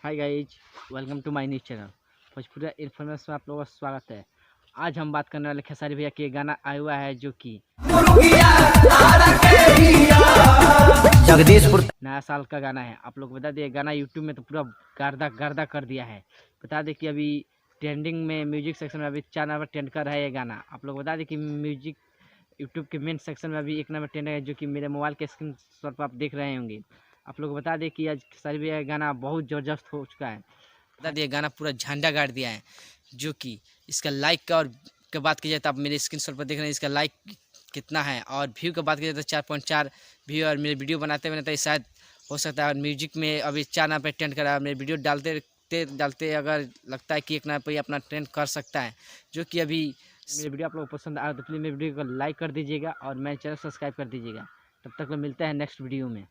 Hi guys, welcome to my news channel Bhojpuri information में आप लोगों का स्वागत है। आज हम बात करने वाले खेसारी भैया के गाना आया हुआ है जो कि जगदीशपुर नया साल का गाना है। आप लोग बता दिए गाना यूट्यूब में तो पूरा गर्दा गर्दा कर दिया है। बता दें कि अभी ट्रेंडिंग में म्यूजिक सेक्शन में अभी 4 नंबर ट्रेंड कर रहा है ये गाना। आप लोग बता दें कि म्यूजिक यूट्यूब के मेन सेक्शन में अभी 1 नंबर ट्रेंड है जो कि मेरे मोबाइल के स्क्रीन शॉट पर आप देख रहे होंगे। आप लोग बता दें कि आज खेसारी भैया का गाना बहुत ज़बरदस्त हो चुका है। बता दिए गाना पूरा झंडा गाड़ दिया है जो कि इसका लाइक का और की बात की जाए तो आप मेरे स्क्रीनशॉट पर देख रहे हैं इसका लाइक कितना है, और व्यू की बात की जाए तो 4.4 व्यू। और मेरे वीडियो बनाते शायद हो सकता है और म्यूजिक में अभी 4 नंबर पे ट्रेंड करा है। मेरे वीडियो डालते अगर लगता है कि 1 नंबर पे अपना ट्रेंड कर सकता है जो कि अभी मेरे वीडियो आप लोग को पसंद आया तो प्लीज़ मेरे वीडियो को लाइक कर दीजिएगा और मेरे चैनल सब्सक्राइब कर दीजिएगा। तब तक मिलते हैं नेक्स्ट वीडियो में।